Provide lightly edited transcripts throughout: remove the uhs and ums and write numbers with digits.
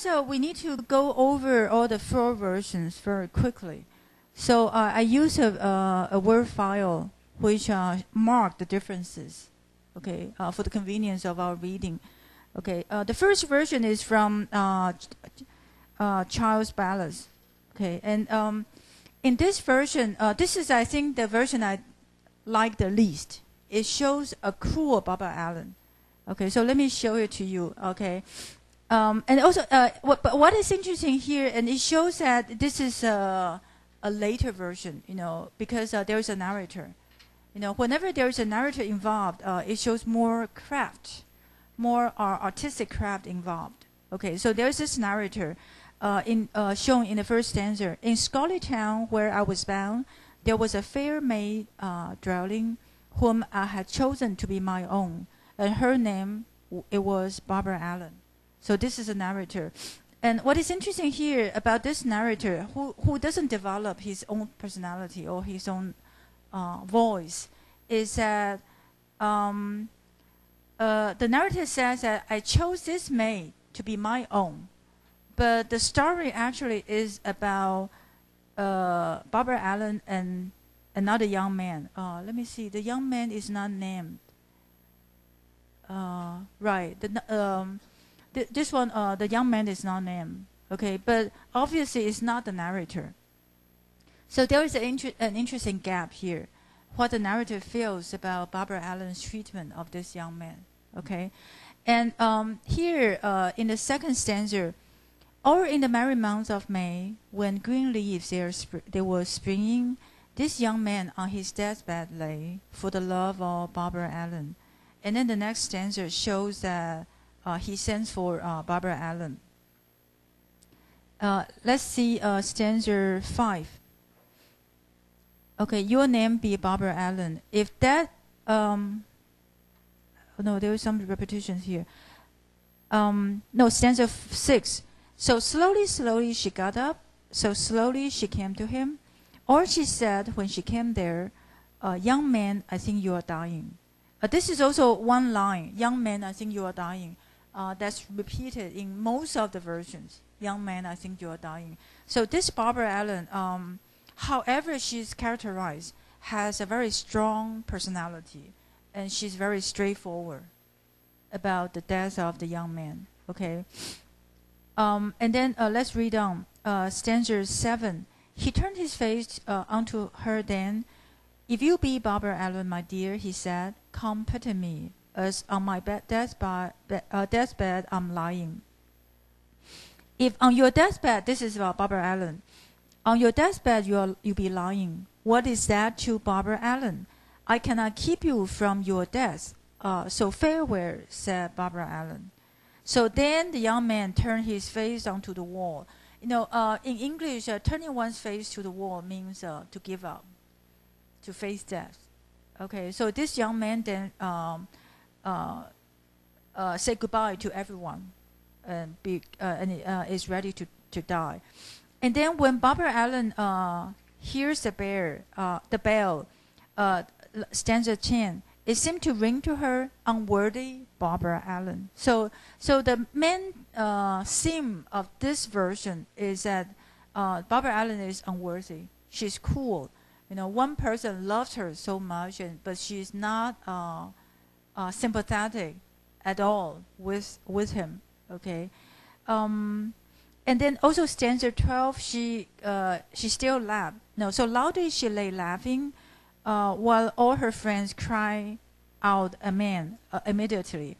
course, we need to go over all the 4 versions very quickly. So I use a Word file which mark the differences, okay, for the convenience of our reading. Okay, the first version is from Charles Ballas. Okay, and in this version, this is, I think, the version I like the least. It shows a cruel Barbara Allen. Okay, so let me show it to you. Okay, and also, what is interesting here, and it shows that this is a later version, you know, because there is a narrator. You know, whenever there is a narrator involved, it shows more craft, more artistic craft involved. Okay, so there's this narrator shown in the first stanza. In Scarlet Town, where I was bound, there was a fair maid dwelling, whom I had chosen to be my own, and her name, it was Barbara Allen. So this is a narrator. And what is interesting here about this narrator, who doesn't develop his own personality or his own voice, is that the narrator says that I chose this maid to be my own. But the story actually is about Barbara Allen and another young man. Let me see. The young man is not named. Right. This one, the young man is not named. Okay, but obviously it's not the narrator. So there is an interesting gap here. What the narrator feels about Barbara Allen's treatment of this young man. Okay, and here in the second stanza, or in the merry months of May, when green leaves they were springing, this young man on his deathbed lay for the love of Barbara Allen. And then the next stanza shows that he sends for Barbara Allen. Let's see stanza 5. Okay, your name be Barbara Allen. If that, no, there is some repetition here. No, stanza 6. So slowly, slowly she got up. So slowly she came to him. Or she said when she came there, young man, I think you are dying. This is also one line. Young man, I think you are dying. That's repeated in most of the versions. Young man, I think you are dying. So this Barbara Allen, however she's characterized, has a very strong personality. And she's very straightforward about the death of the young man. Okay. And then let's read on. Stanza 7. He turned his face unto her then. If you be Barbara Allen, my dear, he said, come pity me, as on my deathbed I'm lying. If on your deathbed, this is about Barbara Allen, on your deathbed you be lying. What is that to Barbara Allen? I cannot keep you from your death. So farewell, said Barbara Allen. So then the young man turned his face onto the wall. You know, in English, turning one's face to the wall means to give up, to face death. Okay, so this young man then said goodbye to everyone and is ready to die. And then when Barbara Allen hears the bell, stanza 10, it seemed to ring to her, unworthy Barbara Allen. So the main theme of this version is that Barbara Allen is unworthy. She's cool. You know, one person loves her so much, but she's not sympathetic at all with him. Okay, and then also stanza 12, she still laughed. No, so loudly she lay laughing, while all her friends cry out amen immediately.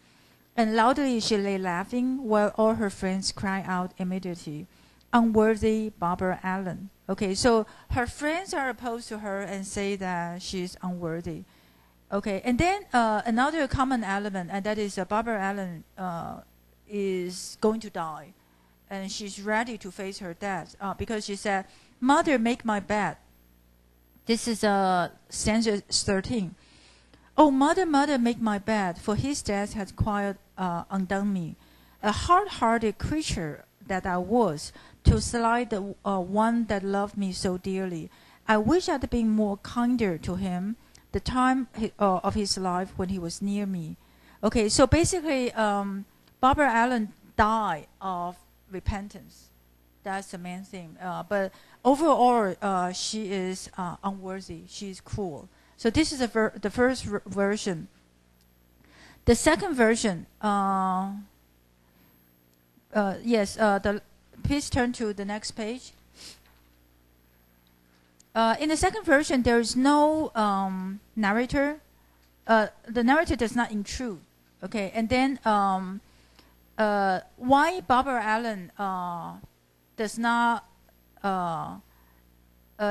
And loudly she lay laughing, while all her friends cry out immediately. Unworthy Barbara Allen. Okay, so her friends are opposed to her and say that she's unworthy. Okay, and then another common element, and that is Barbara Allen is going to die. And she's ready to face her death because she said, Mother, make my bed. This is stanza 13. Oh, mother, mother, make my bed, for his death has quite undone me. A hard-hearted creature that I was, to slight the one that loved me so dearly. I wish I'd been more kinder to him the time of his life when he was near me. Okay, so basically, Barbara Allen died of repentance. That's the main thing. But overall, she is unworthy. She is cruel. So this is the first version. The second version, please turn to the next page. In the second version, there is no narrator. The narrator does not intrude. Okay, and then why Barbara Allen does not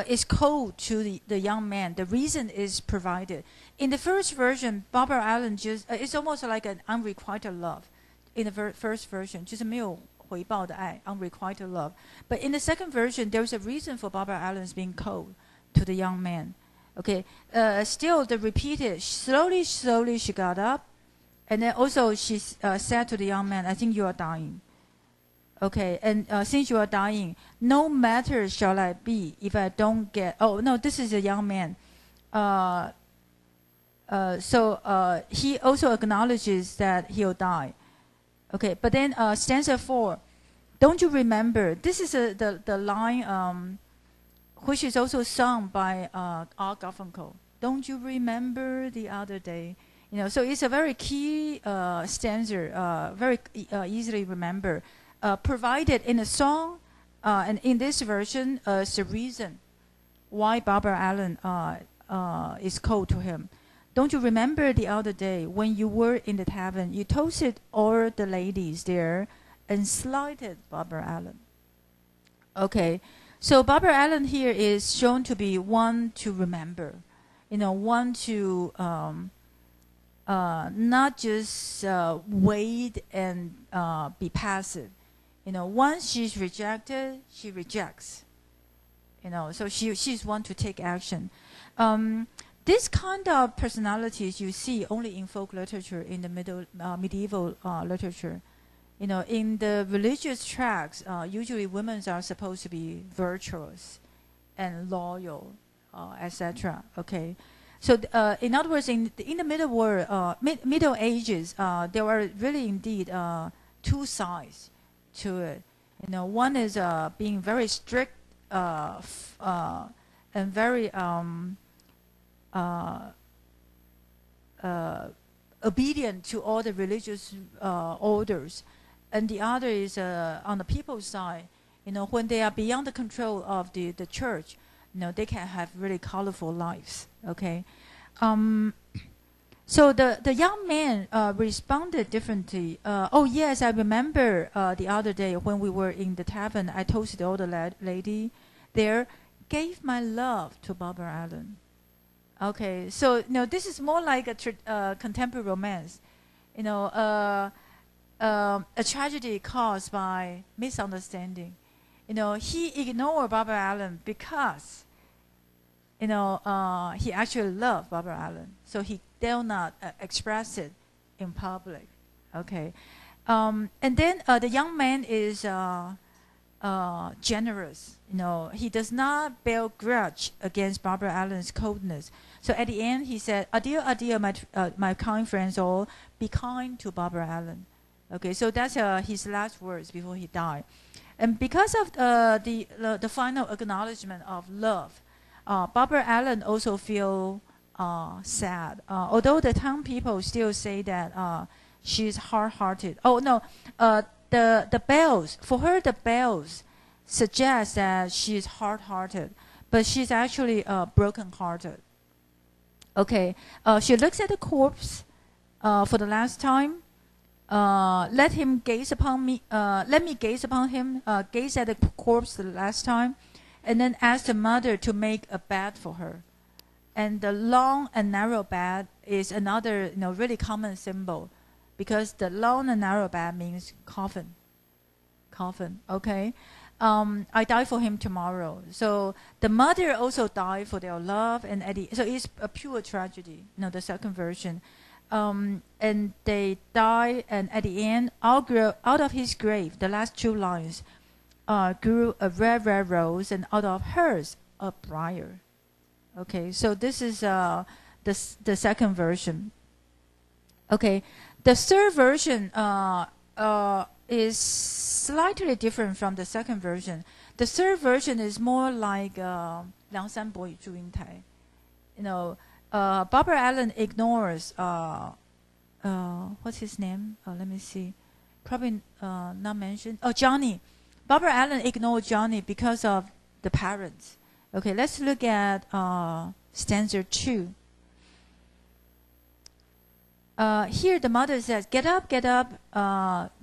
is cold to the young man? The reason is provided. In the first version, Barbara Allen just it's almost like an unrequited love. In the first version, 就是没有回报的爱, unrequited love. But in the second version, there's a reason for Barbara Allen's being cold to the young man. Okay, still the repeated, slowly she got up, and then also she said to the young man, I think you are dying. Okay, and since you are dying, no matter shall I be if I don't get, oh no, this is a young man. So he also acknowledges that he'll die. Okay, but then stanza 4, don't you remember, this is the line which is also sung by Art Garfunkel. Don't you remember the other day? You know, so it's a very key stanza, very easily remember. Provided in a song, and in this version, the reason why Barbara Allen is cold to him. Don't you remember the other day when you were in the tavern, you toasted all the ladies there and slighted Barbara Allen? Okay, so Barbara Allen here is shown to be one to remember, you know, one to not just wait and be passive. You know, once she's rejected, she rejects. You know, so she's one to take action. This kind of personalities you see only in folk literature, in the medieval literature. You know, in the religious tracts, usually women are supposed to be virtuous and loyal, etc. Okay, so in other words, in the Middle Ages, there were really indeed two sides to it. You know, one is being very strict and very obedient to all the religious orders, and the other is on the people's side. You know, when they are beyond the control of the church, you know, they can have really colorful lives. Okay, so the young man responded differently. Oh yes, I remember the other day when we were in the tavern, I toasted all the lady there, gave my love to Barbara Allen. Okay, so you know, this is more like a contemporary romance. You know, a tragedy caused by misunderstanding. You know, he ignored Barbara Allen because, you know, he actually loved Barbara Allen, so he dare not express it in public. Okay, and then the young man is generous. You know, he does not bear grudge against Barbara Allen's coldness. So at the end, he said, "Adieu, adieu, my kind friends all. Be kind to Barbara Allen." Okay, so that's his last words before he died. And because of the final acknowledgement of love, Barbara Allen also feel sad. Although the town people still say that she's hard-hearted. Oh no, the bells, for her the bells suggest that she's hard-hearted, but she's actually broken-hearted. Okay, she looks at the corpse for the last time. Let him gaze upon me. Let me gaze upon him. Gaze at the corpse the last time, and then ask the mother to make a bed for her. And the long and narrow bed is another, you know, really common symbol, because the long and narrow bed means coffin. Coffin. Okay. I die for him tomorrow. So the mother also died for their love, and so it's a pure tragedy. You know, the second version. And they die, and at the end, out of his grave, the last two lines, grew a red, red rose, and out of hers, a briar. Okay, so this is the second version. Okay, the third version is slightly different from the second version. The third version is more like 梁山伯与祝英台. Barbara Allen ignores what's his name? Let me see. Probably not mentioned. Oh, Johnny. Barbara Allen ignored Johnny because of the parents. Okay, let's look at stanza 2. Here the mother says, "Get up, get up,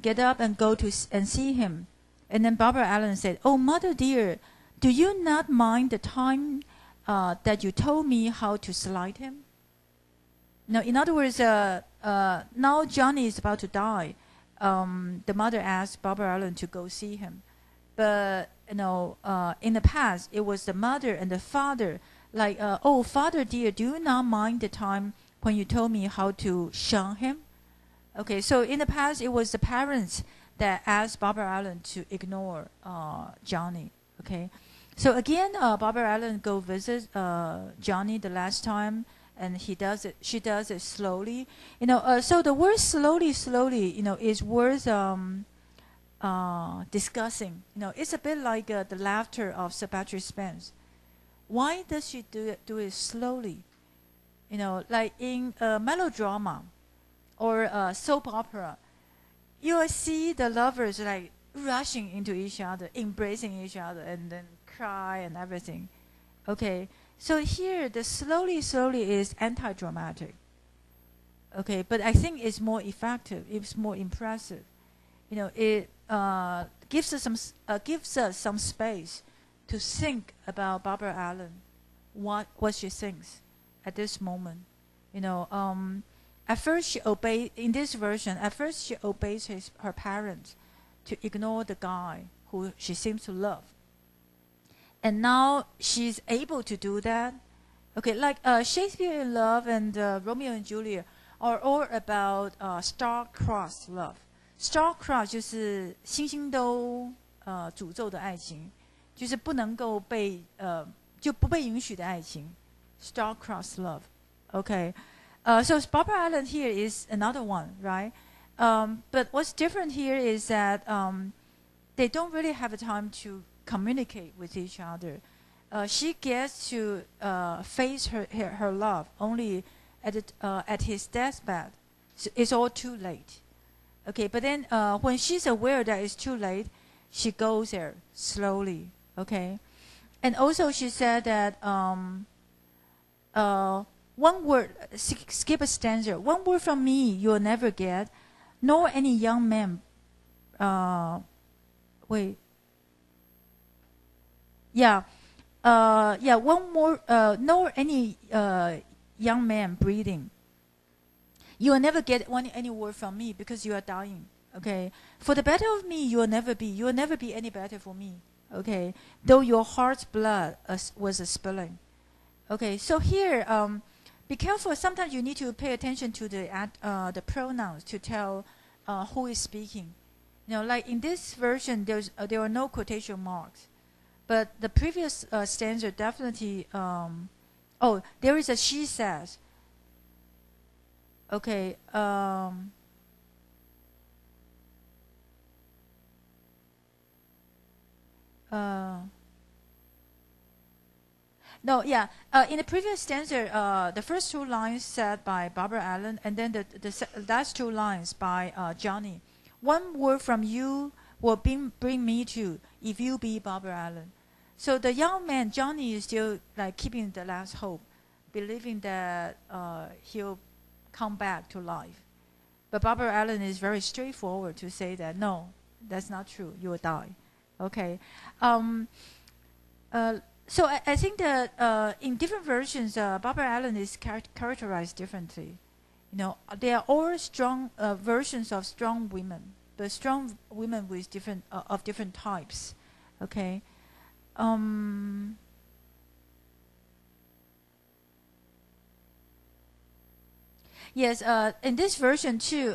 get up and go and see him." And then Barbara Allen said, "Oh, mother dear, do you not mind the time that you told me how to slide him?" Now, in other words, now Johnny is about to die. The mother asked Barbara Allen to go see him. But, in the past, it was the mother and the father, like, "Oh, father dear, do you not mind the time when you told me how to shun him?" Okay, so in the past, it was the parents that asked Barbara Allen to ignore Johnny. Okay, so again, Barbara Allen go visit Johnny the last time, and she does it slowly. So the word slowly, is worth discussing. It's a bit like the laughter of Sir Patrick Spence. Why does she do it slowly? Like in a melodrama or a soap opera, you will see the lovers like rushing into each other, embracing each other, and then cry and everything. Okay, so here the slowly is anti-dramatic. Okay, but I think it's more effective. It's more impressive. It gives us some space to think about Barbara Allen, what she thinks at this moment. At first she obeys, in this version, she obeys her parents to ignore the guy who she seems to love. And now she's able to do that. Okay, like Shakespeare in Love and Romeo and Juliet are all about star-crossed love. Star-crossed 就是星星都诅咒的爱情，就是不能够被就不被允许的爱情。Star-crossed love. Okay. So Barbara Allen here is another one, right? But what's different here is that they don't really have a time to communicate with each other. She gets to face her love only at his deathbed. So it's all too late. Okay, but then when she's aware that it's too late, she goes there slowly. Okay, and also she said that one word, skip a stanza. "One word from me you'll never get, nor any young man." One more, nor any young man breathing. "You will never get any word from me because you are dying." Okay, "For the better of me you will never be. You will never be any better for me." Okay, "Though your heart's blood was a spilling." Okay, so here, be careful. Sometimes you need to pay attention to the pronouns to tell who is speaking. Like in this version, there are no quotation marks, but the previous stanza definitely. There is a "she says." Okay. In the previous stanza, the first two lines said by Barbara Allen, and then the last two lines by Johnny. "One word from you will bring me to, if you be Barbara Allen." So the young man, Johnny, is still like keeping the last hope, believing that he'll come back to life. But Barbara Allen is very straightforward to say that, no, that's not true. You will die. Okay. So I think that in different versions, Barbara Allen is characterized differently. They are all strong versions of strong women, but strong women with different types. Okay. Yes. In this version too,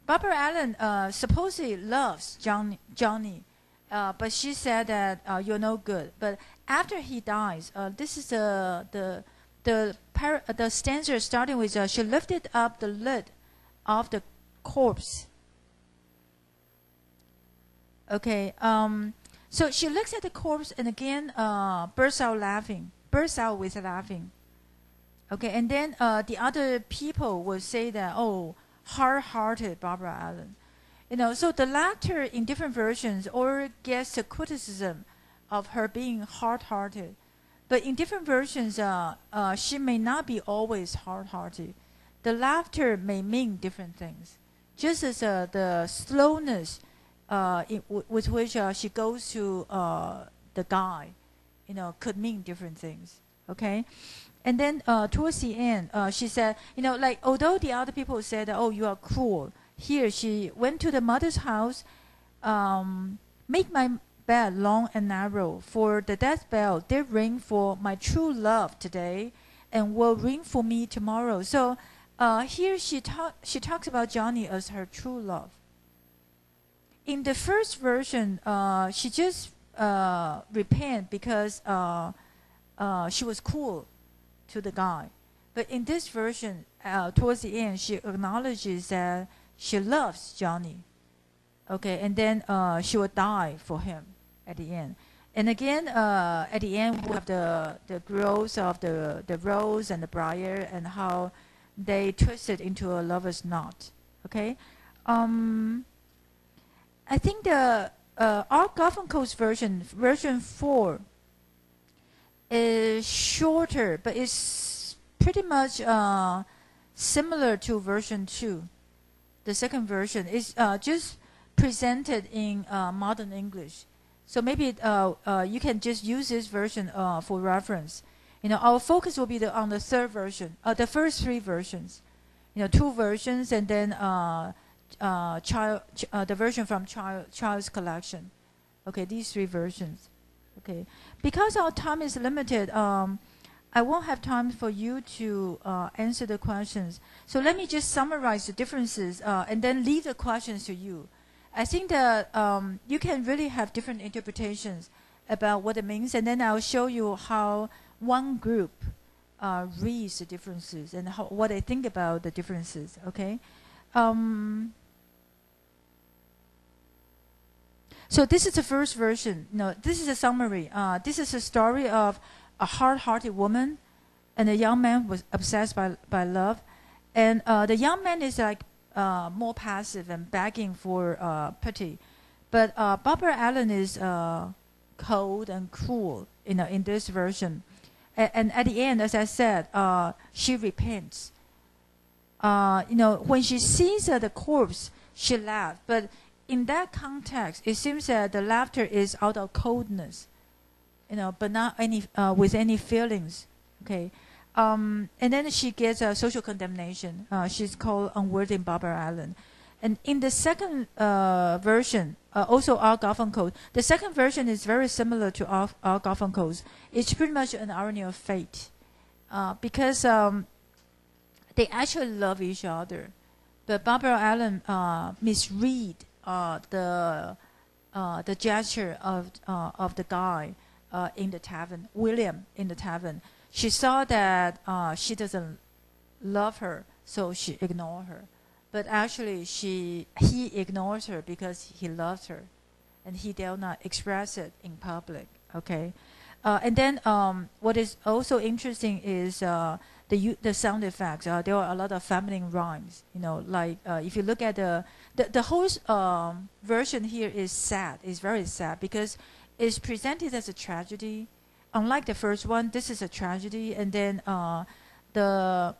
Barbara Allen supposedly loves Johnny. But she said that you're no good. But after he dies, this is the stanza starting with she lifted up the lid of the corpse. Okay. So she looks at the corpse and again bursts out laughing. Bursts out with laughing. Okay. And then the other people will say that, oh, hard-hearted Barbara Allen. So the laughter in different versions all gets the criticism of her being hard-hearted. But in different versions, she may not be always hard-hearted. The laughter may mean different things. Just as the slowness with which she goes to the guy, could mean different things. Okay? And then towards the end, she said, like, although the other people said, oh, you are cruel, here she went to the mother's house, make my bed long and narrow, for the death bell did ring for my true love today, and will ring for me tomorrow. So here she talks about Johnny as her true love. In the first version, she just repent because she was cruel to the guy. But in this version, towards the end, she acknowledges that she loves Johnny. Okay, and then she will die for him at the end. And again, at the end, we have the growth of the rose and the briar and how they twist it into a lover's knot. Okay? I think the Art Garfunkel's version 4, is shorter, but it's pretty much similar to version 2. The second version is just presented in modern English. So maybe you can just use this version for reference. Our focus will be on the third version, the first three versions. 2 versions, and then the version from Child's Collection. Okay, these 3 versions. Okay, because our time is limited, I won't have time for you to answer the questions. So let me just summarize the differences and then leave the questions to you. I think that you can really have different interpretations about what it means, and then I'll show you how one group reads the differences and what they think about the differences. Okay. So this is the first version. This is a summary. This is a story of a hard-hearted woman, and a young man was obsessed by love, and the young man is like more passive and begging for pity, but Barbara Allen is cold and cruel, in this version, and at the end, as I said, she repents. When she sees the corpse, she laughs, but in that context, it seems that the laughter is out of coldness, but not with any feelings. Okay, and then she gets a social condemnation. She's called unworthy Barbara Allen, and in the second version, also Art Garfunkel, the second version is very similar to Art Garfunkel's. It's pretty much an irony of fate, because they actually love each other, but Barbara Allen misread the gesture of the guy in the tavern, William in the tavern. She saw that she doesn't love her, so she ignored her. But actually, he ignores her because he loves her, and he dare not express it in public. Okay, and then what is also interesting is the sound effects. There are a lot of feminine rhymes. Like if you look at the whole version here is sad. It's very sad because it's presented as a tragedy. Unlike the first one, this is a tragedy, and then the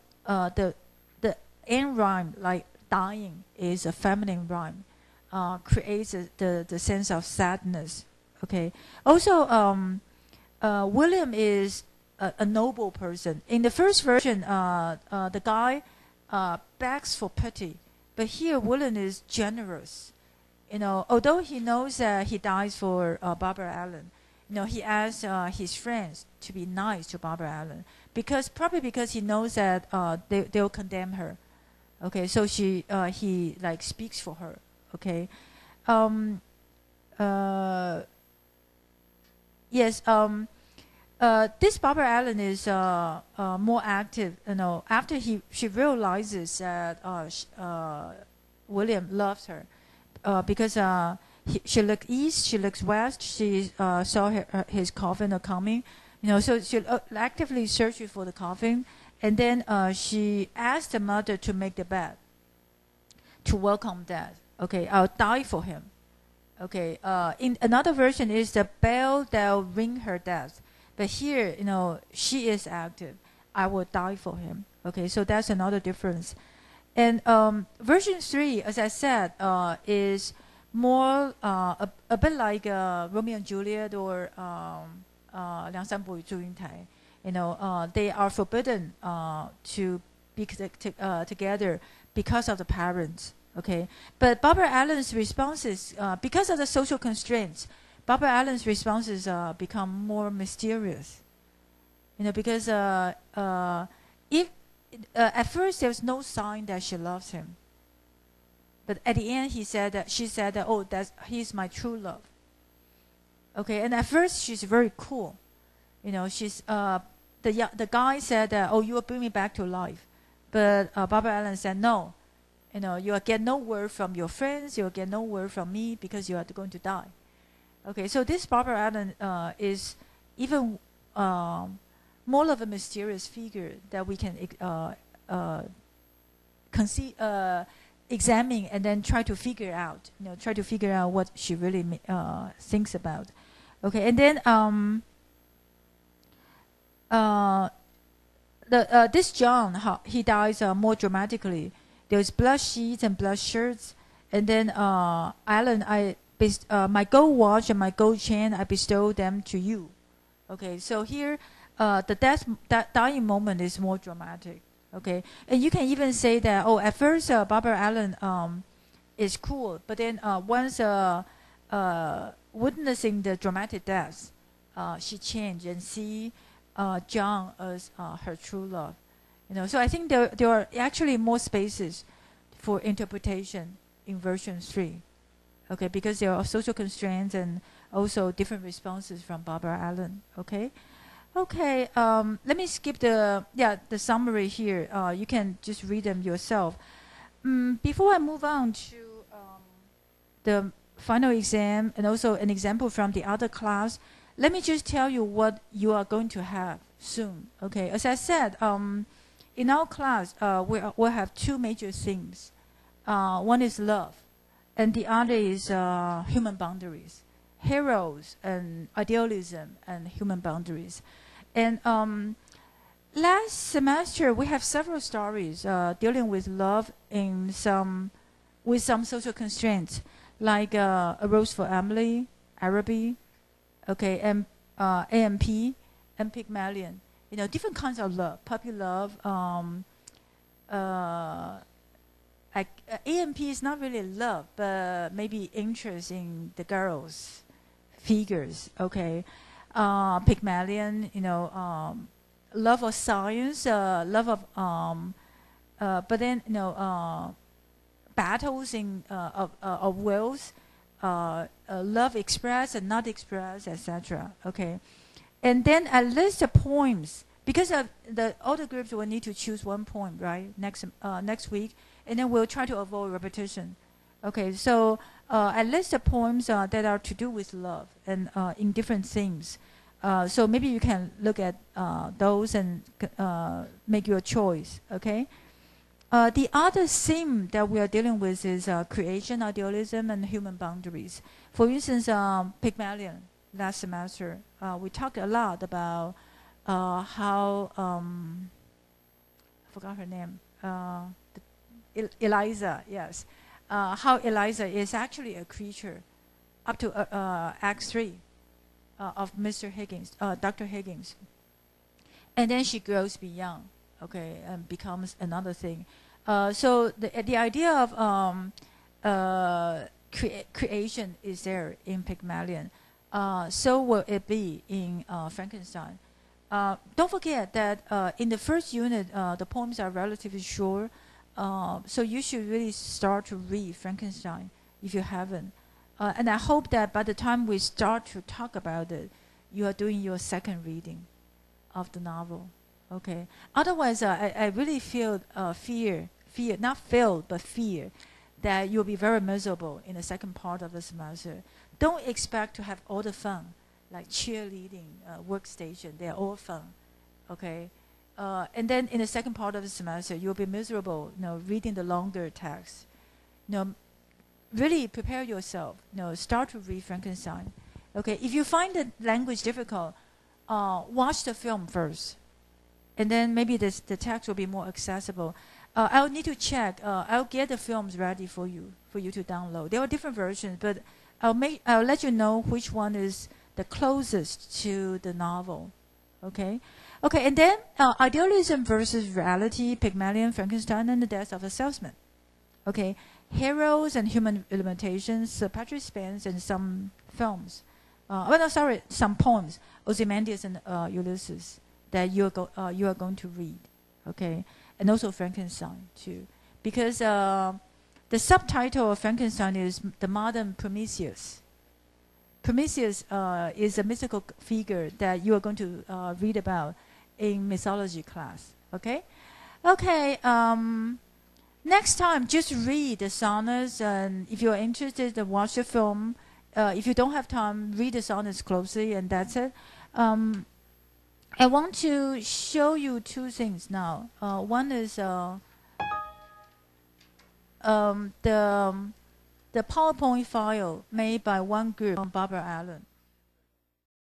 end rhyme, like dying, is a feminine rhyme, creates the sense of sadness. Okay. Also, William is a noble person. In the first version, the guy begs for pity, but here William is generous. Although he knows that he dies for Barbara Allen, he asks his friends to be nice to Barbara Allen probably because he knows that they'll condemn her. Okay, so he like speaks for her. Okay, yes. This Barbara Allen is more active. After she realizes that William loves her, because she looked east, she looks west. She saw his coffin coming, so she actively searched for the coffin, and then she asked the mother to make the bed to welcome death. Okay, I'll die for him. Okay, in another version is the bell that will ring her death, but here, she is active. I will die for him. Okay, so that's another difference. And version 3, as I said, is more a bit like Romeo and Juliet or 梁山伯与祝英台. They are forbidden to be together because of the parents. Okay, but Barbara Allen's responses, because of the social constraints, Barbara Allen's responses become more mysterious. Because if at first there was no sign that she loves him, but at the end she said that oh, he's my true love. Okay, and at first she's very cool. She's the guy said that oh, you will bring me back to life, but Barbara Allen said no. You will get no word from your friends. You will get no word from me because you are going to die. Okay, so this Barbara Allen is even more of a mysterious figure that we can examine and then try to figure out. Try to figure out what she really thinks about. Okay, and then this John, he dies more dramatically. There's blood sheets and blood shirts, and then Alan, my gold watch and my gold chain, I bestow them to you. Okay, so here the dying moment is more dramatic. Okay, and you can even say that oh, at first Barbara Allen is cool, but then once witnessing the dramatic death, she changed and see John as her true love. So I think there are actually more spaces for interpretation in version 3. Okay, because there are social constraints and also different responses from Barbara Allen. Okay, let me skip the summary here. You can just read them yourself. Before I move on to the final exam and also an example from the other class, let me just tell you what you are going to have soon. Okay, as I said, in our class, we'll have 2 major themes. One is love, and the other is human boundaries, heroes and idealism and human boundaries. And last semester, we have several stories dealing with love with some social constraints, like A Rose for Emily, Araby, okay, and AMP, and Pygmalion. Different kinds of love, puppy love. AMP is not really love, but maybe interest in the girls' figures. Okay, Pygmalion, love of science, love of but then battles of wills, love expressed and not expressed, etc. Okay. And then a list of poems, because of all the groups will need to choose one poem, right? Next week, and then we'll try to avoid repetition. Okay, so a list of poems that are to do with love and in different themes. So maybe you can look at those and make your choice. Okay. The other theme that we are dealing with is creation, idealism, and human boundaries. For instance, Pygmalion. Last semester, we talked a lot about how I forgot her name, Eliza. Yes, how Eliza is actually a creature, up to Act 3 of Mr. Higgins, Dr. Higgins, and then she grows beyond, okay, and becomes another thing. So the idea of creation is there in Pygmalion. So will it be in Frankenstein. Don't forget that in the first unit, the poems are relatively short, so you should really start to read Frankenstein if you haven't. And I hope that by the time we start to talk about it, you are doing your second reading of the novel. Okay. Otherwise, I really feel fear, not feel, but fear, that you'll be very miserable in the second part of the semester. Don't expect to have all the fun, like cheerleading, workstation. They're all fun, okay? And then in the second part of the semester, you'll be miserable, reading the longer text. Really prepare yourself. Start to read Frankenstein. Okay, if you find the language difficult, watch the film first, and then maybe the text will be more accessible. I'll need to check. I'll get the films ready for you to download. There are different versions, but I'll let you know which one is the closest to the novel. Okay, and then idealism versus reality, Pygmalion, Frankenstein, and the Death of a Salesman. Okay, heroes and human limitations, Patrick Spence, and some films. Some poems, Ozymandias and Ulysses, that you are going to read. Okay, and also Frankenstein too, because the subtitle of Frankenstein is The Modern Prometheus. Prometheus is a mythical figure that you are going to read about in mythology class. Okay. Next time, just read the sonnets, and if you are interested, watch the film. If you don't have time, read the sonnets closely, and that's it. I want to show you two things now. One is the PowerPoint file made by one group from Barbara Allen.